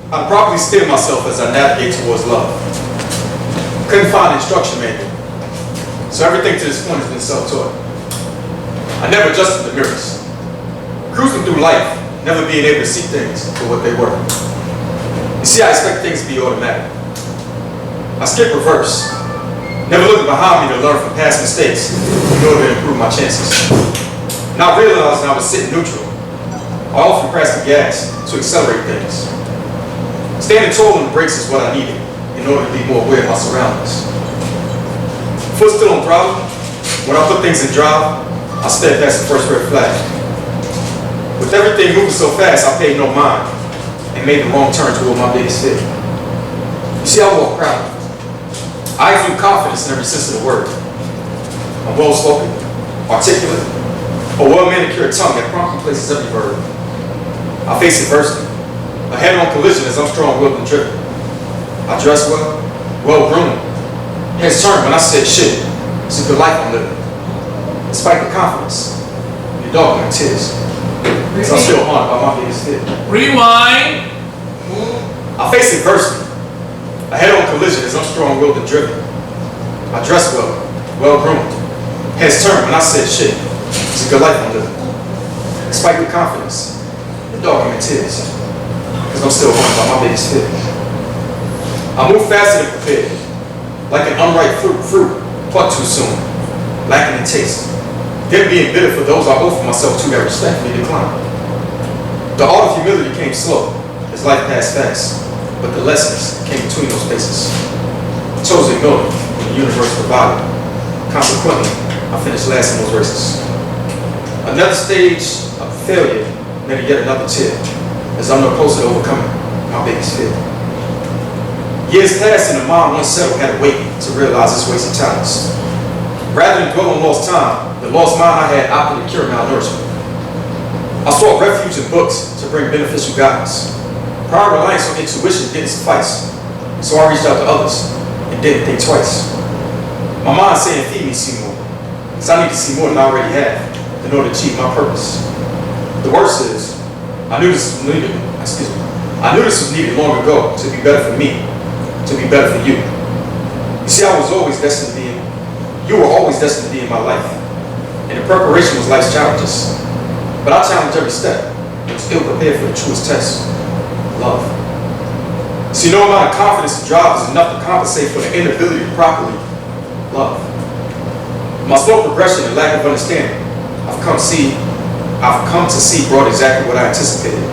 I properly steer myself as I navigate towards love. Couldn't find an instruction manual, so everything to this point has been self-taught. I never adjusted the mirrors. Cruising through life, never being able to see things for what they were. You see, I expect things to be automatic. I skip reverse, never looking behind me to learn from past mistakes in order to improve my chances. Not realizing I was sitting neutral, I often pressed the gas to accelerate things. Standing tall on the brakes is what I needed in order to be more aware of my surroundings. Foot still on throttle, when I put things in drive, I sped past the first red flag. With everything moving so fast, I paid no mind and made the wrong turn toward my biggest fear. You see, I walk proud. I exude confidence in every sense of the word. I'm well-spoken, articulate, a well-manicured tongue that promptly places every verb. I face adversity, a head-on collision as I'm strong-willed and driven. I dress well, well-groomed. Heads turned when I said, shit, it's a good life I'm living. Despite the confidence, your dog in tears. Because I'm still haunted by my biggest fear. Rewind. I face adversity, a head-on collision as I'm strong-willed and driven. I dress well, well-groomed. Heads turned when I said, shit, it's a good life I'm living. Despite the confidence, the dog in tears. Because I'm still haunted by my biggest fear. I move faster than prepared, like an unripe fruit plucked too soon, lacking in taste. Then being bitter for those I offer myself to that respectfully decline. The art of humility came slow as life passed fast, but the lessons came between those spaces. I chose to ignore them when the universe provided. Consequently, I finished last in those races. Another stage of failure netted yet another tear, as I'm no closer to overcoming my biggest fear. Years passed and the mind once settled had to wait to realize its wasted talents. Rather than dwell on lost time, the lost mind I had opted to cure malnourishment. I sought refuge in books to bring beneficial guidance. Prior reliance on intuition didn't suffice, so I reached out to others and didn't think twice. My mind saying, feed me, see more, because I need to see more than I already have in order to achieve my purpose. The worst is, I knew this was needed long ago to be better for me, to be better for you. You see, you were always destined to be in my life, and the preparation was life's challenges. But I challenged every step and was ill prepared for the truest test, love. See, no amount of confidence and drive is enough to compensate for the inability to properly love. My slow progression and lack of understanding, I've come to see brought exactly what I anticipated.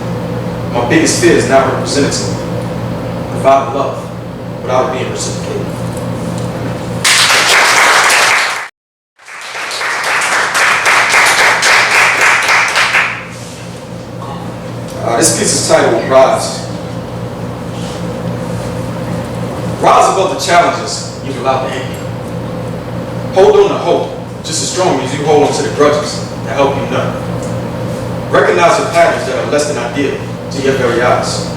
My biggest fear is not represented to me. Provide love without it being reciprocated. This piece is titled Rise. Rise above the challenges you've allowed to end you. Hold on to hope just as strongly as you hold on to the grudges that help you none. Recognize the patterns that are less than ideal to your very eyes.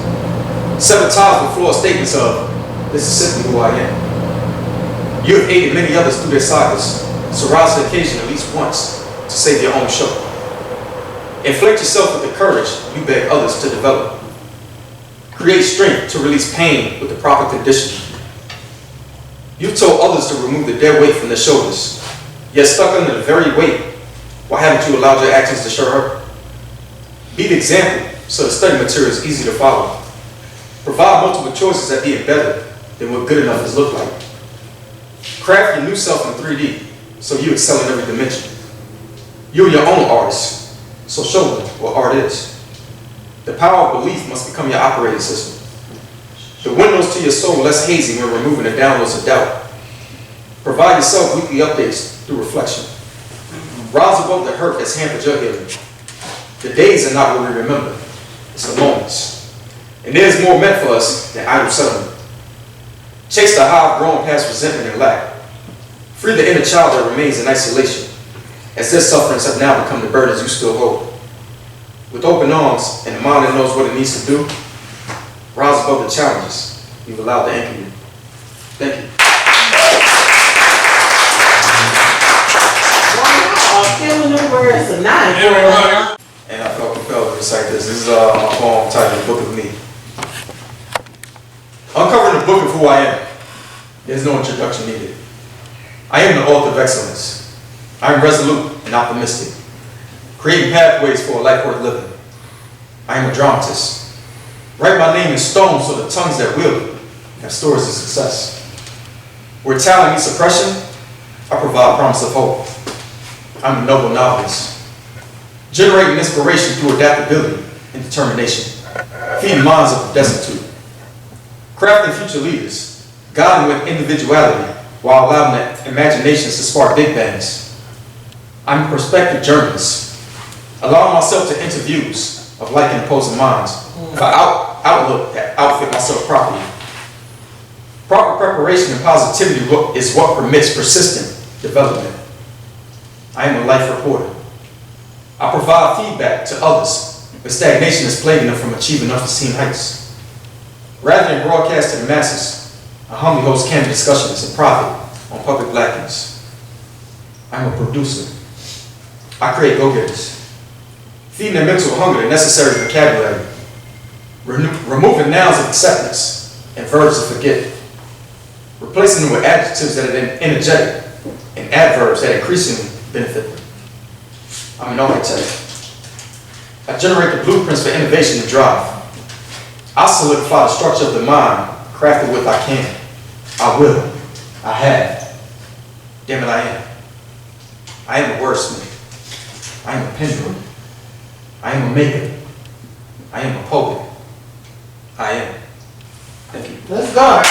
Sever ties with flawed statements of, this is simply who I am. You have aided many others through their sagas, so rise to the occasion at least once to save your own show. Inflate yourself with the courage you beg others to develop. Create strength to release pain with the proper conditioning. You've told others to remove the dead weight from their shoulders, yet stuck under the very weight. Why haven't you allowed your actions to show hurt? Be the example so the study material is easy to follow. Provide multiple choices at being better than what good enough has looked like. Craft your new self in 3D so you excel in every dimension. You're your own artist, so show them what art is. The power of belief must become your operating system. The windows to your soul less hazy when removing the downloads of doubt. Provide yourself weekly updates through reflection. Rise above the hurt that's hampered your healing. The days are not what we remember, it's the moments. And there's more meant for us than idle settlement. Chase the high of growing past resentment and lack. Free the inner child that remains in isolation, as their sufferings have now become the burdens you still hold. With open arms and a mind that knows what it needs to do, rise above the challenges you've allowed to anchor you. Thank you. Killing the words tonight. And I felt compelled to recite this. This is my poem titled The Book of Me. looking for who I am, there's no introduction needed. I am the author of excellence. I am resolute and optimistic, creating pathways for a life worth living. I am a dramatist. Write my name in stone so the tongues that wield it have stories of success. Where talent meets oppression, I provide promise of hope. I'm a noble novelist, generating inspiration through adaptability and determination, feeding minds of the destitute, crafting future leaders, guiding with individuality while allowing their imaginations to spark big bangs. I'm a prospective journalist, allowing myself to interviews of like and opposing minds for outlook that outfit myself properly. Proper preparation and positivity is what permits persistent development. I am a life reporter. I provide feedback to others when stagnation is plaguing them from achieving unforeseen heights. Rather than broadcast to the masses, I humbly host candid discussions in private on public blackness. I'm a producer. I create go-getters, feeding their mental hunger the necessary vocabulary, removing nouns of acceptance and verbs of forget, replacing them with adjectives that are energetic and adverbs that increasingly benefit them. I'm an architect. I generate the blueprints for innovation and drive. I solidify the structure of the mind, crafted with I can, I will, I have. Damn it, I am. I am a wordsmith. I am a pendulum. I am a maker. I am a poet. I am. Thank you. Let's go.